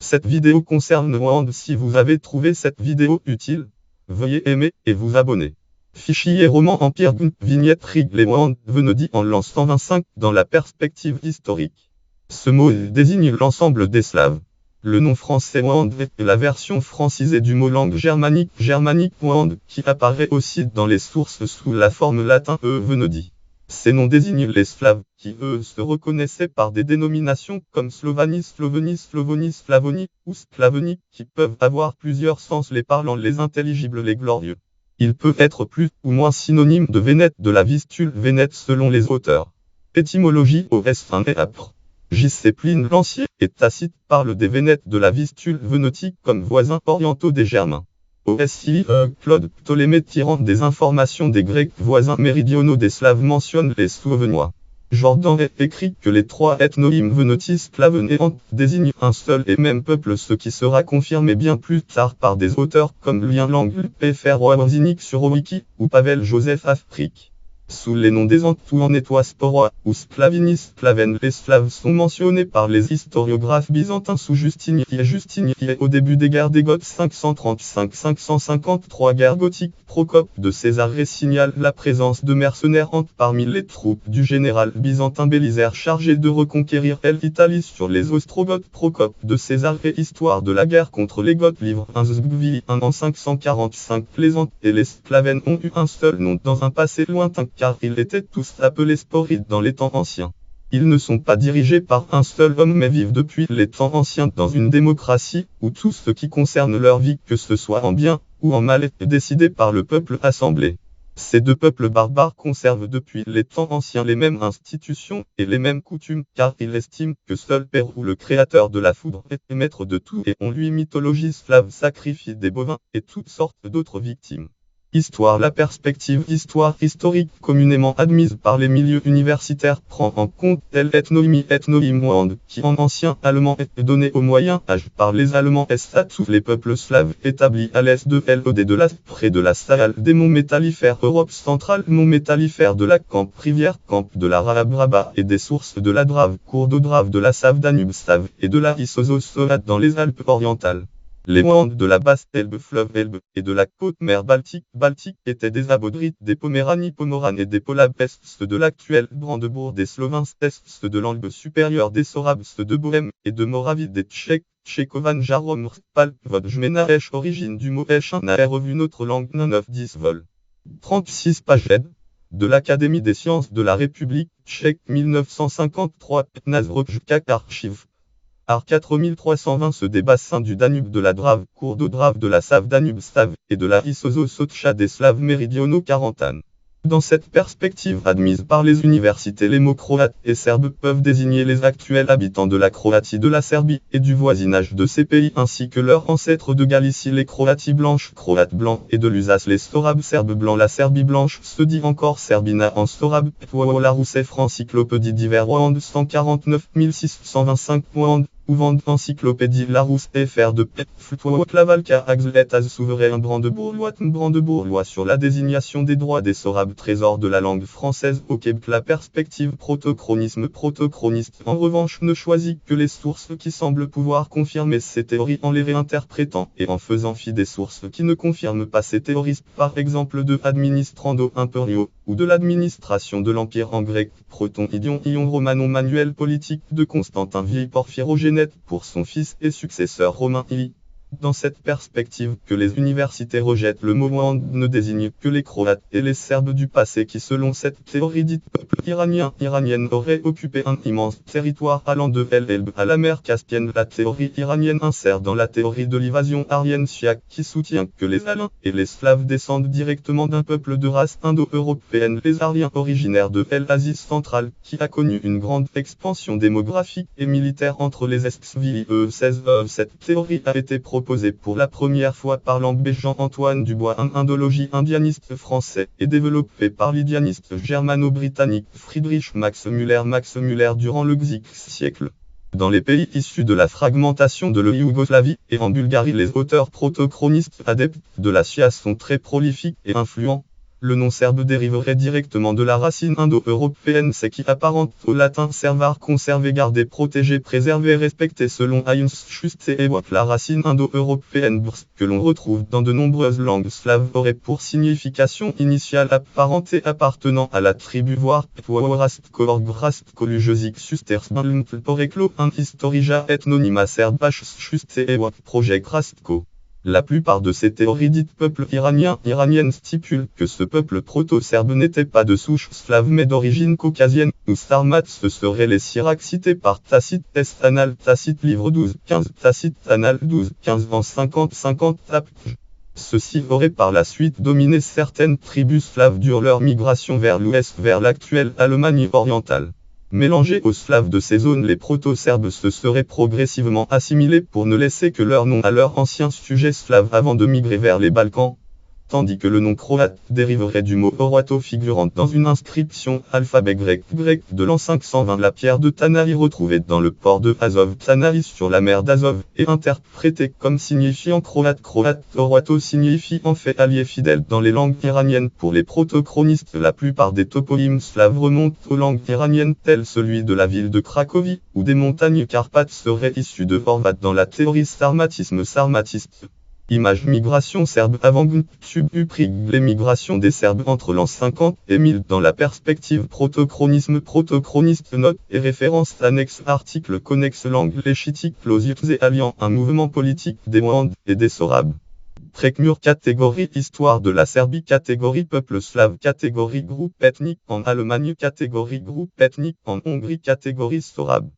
Cette vidéo concerne Wand. Si vous avez trouvé cette vidéo utile, veuillez aimer et vous abonner. Fichier roman Empire vignette Rig les Wand Venedi en l'an 125 dans la perspective historique. Ce mot désigne l'ensemble des Slaves. Le nom français Wand est la version francisée du mot langue germanique Wand qui apparaît aussi dans les sources sous la forme latine Venedi. Ces noms désignent les Slaves, qui eux se reconnaissaient par des dénominations comme Slovanie, Slovénie, Slavonie, Slavonie ou Sclavonie, qui peuvent avoir plusieurs sens les parlants, les intelligibles, les glorieux. Il peut être plus ou moins synonyme de Vénète, de la Vistule Vénète selon les auteurs. Étymologie OS1 et âpre. J.C. Pline l'Ancien et Tacite parlent des Vénètes de la Vistule Vénétique comme voisins orientaux des Germains. OSI, Claude Ptolémée tirant des informations des Grecs voisins méridionaux des Slaves mentionne les Slovenois. Jordan est écrit que les trois ethnonymes Vénétis, Sclavenéant désignent un seul et même peuple, ce qui sera confirmé bien plus tard par des auteurs comme Lien Lang, P. sur Wiki, ou Pavel Joseph Afrique. Sous les noms des Antoinetois Sporois ou Sclavinis Sclaven, les Slaves sont mentionnés par les historiographes byzantins sous Justinien au début des guerres des Goths 535-553. Guerre gothique. Procope de Césarée signale la présence de mercenaires parmi les troupes du général byzantin Bélisaire chargé de reconquérir l'Italie sur les Ostrogoths. Procope de Césarée histoire de la guerre contre les Goths livre 1 Zgvili 1 en 545. Plaisante et les Sclaven ont eu un seul nom dans un passé lointain, car ils étaient tous appelés Sporides dans les temps anciens. Ils ne sont pas dirigés par un seul homme mais vivent depuis les temps anciens dans une démocratie, où tout ce qui concerne leur vie, que ce soit en bien ou en mal, est décidé par le peuple assemblé. Ces deux peuples barbares conservent depuis les temps anciens les mêmes institutions et les mêmes coutumes, car ils estiment que seul Père ou le créateur de la foudre est maître de tout et on lui mythologie slave sacrifie des bovins et toutes sortes d'autres victimes. Histoire. La perspective histoire historique communément admise par les milieux universitaires prend en compte telle ethnonymie Wand, qui en ancien allemand est donnée au Moyen Âge par les Allemands à tous les peuples slaves établis à l'est de l'Od de l'Ast près de la Sahel des monts métallifères Europe centrale, monts métallifères de la Camp rivière Camp de la Raab et des sources de la Drave, cours d'eau Drave de la Save Danube Save et de la Issozo Solat dans les Alpes orientales. Les Wand de la basse Elbe fleuve Elbe et de la côte mer Baltique étaient des Abodrites, des Poméranie Pomoranes et des Polabestes de l'actuelle Brandebourg, des Slovins Est de l'Elbe supérieure, des Sorabes de Bohême et de Moravie, des Tchèques, Tchékovan Jarom Rspal, Vodjmena origine du mot Echin n'a revue notre langue 9-10 vol. 36 pages aide. De l'Académie des sciences de la République tchèque 1953 Nazrojkak Archive. Art 4320 se des bassins du Danube de la Drave, cours d'eau Drave de la Save Danube Save, et de la Rissozo Sotcha des Slaves méridionaux Carantanes. Dans cette perspective admise par les universités, les mots croates et serbes peuvent désigner les actuels habitants de la Croatie, de la Serbie et du voisinage de ces pays ainsi que leurs ancêtres de Galicie, les Croaties blanches, Croates blancs et de l'Usace, les Sorabes serbes blancs, la Serbie blanche se dit encore Serbina en Sorabe, la Rousseff encyclopédie d'hiver Wand 149 625 Wand. Ouvant encyclopédie Larousse FR de Pet Clavalca Axlet as souverain Brandebourg sur la désignation des droits des Sorabes trésors de la langue française au Québec. La perspective protochroniste en revanche ne choisit que les sources qui semblent pouvoir confirmer ces théories en les réinterprétant et en faisant fi des sources qui ne confirment pas ces théories, par exemple de Administrando Imperio ou de l'administration de l'Empire en grec, Proton Ion Romanon manuel politique de Constantin Vieille Porphyrogénète pour son fils et successeur Romain I. Dans cette perspective que les universités rejettent, le mot Wand ne désigne que les Croates et les Serbes du passé qui, selon cette théorie dite peuple iranienne, auraient occupé un immense territoire allant de l'Elbe à la mer Caspienne. La théorie iranienne insère dans la théorie de l'invasion aryenne chiaque qui soutient que les Alains et les Slaves descendent directement d'un peuple de race indo-européenne, les Aryens originaires de l'Asie centrale, qui a connu une grande expansion démographique et militaire entre les ex-Vili 16. Cette théorie a été proposée pour la première fois par l'abbé Jean-Antoine Dubois, un indologie indianiste français, et développée par l'indianiste germano-britannique Friedrich Max Müller durant le X siècle. Dans les pays issus de la fragmentation de l'Yougoslavie et en Bulgarie, les auteurs protochronistes adeptes de la Chia sont très prolifiques et influents. Le nom serbe dériverait directement de la racine indo-européenne c'est qui apparente au latin servar conserver garder protéger préserver respecter selon Heinz Schuster et Watt. La racine indo-européenne brs que l'on retrouve dans de nombreuses langues slaves aurait pour signification initiale apparentée appartenant à la tribu voire Rastko-Orgrastko-Lujozik Sustersbalmp Poreklo un historija ethnonyma serbash Schuster et Watt project Rastko. La plupart de ces théories dites peuple iraniennes stipulent que ce peuple proto-serbe n'était pas de souche slave mais d'origine caucasienne, ou Sarmats ce seraient les Syraques cités par Tacite Test Annales Tacite livre 12, 15 Tacite Annales 12, 15 en 50-50 Tapj. Ceux-ci auraient par la suite dominé certaines tribus slaves durant leur migration vers l'ouest vers l'actuelle Allemagne orientale. Mélangés aux Slaves de ces zones, les proto-serbes se seraient progressivement assimilés pour ne laisser que leur nom à leurs anciens sujets slaves avant de migrer vers les Balkans, tandis que le nom croate dériverait du mot Oroato figurant dans une inscription alphabet grec de l'an 520. La pierre de Tanari retrouvée dans le port de Azov Tanari sur la mer d'Azov est interprétée comme signifiant croate. Oroato signifie en fait allié fidèle dans les langues iraniennes. Pour les proto-chronistes, la plupart des toponymes slaves remontent aux langues iraniennes telles celui de la ville de Cracovie, ou des montagnes Carpates serait issu de Horvat dans la théorie sarmatiste. Image migration serbe avant Gntubuprig. L'émigration des Serbes entre l'an 50 et 1000 dans la perspective protochroniste note et référence annexe article connexe langue léchitique plosives et alliant un mouvement politique des Mohandes et des Sorabes. Prekmur catégorie histoire de la Serbie catégorie peuple slave catégorie groupe ethnique en Allemagne catégorie groupe ethnique en Hongrie catégorie Sorabe.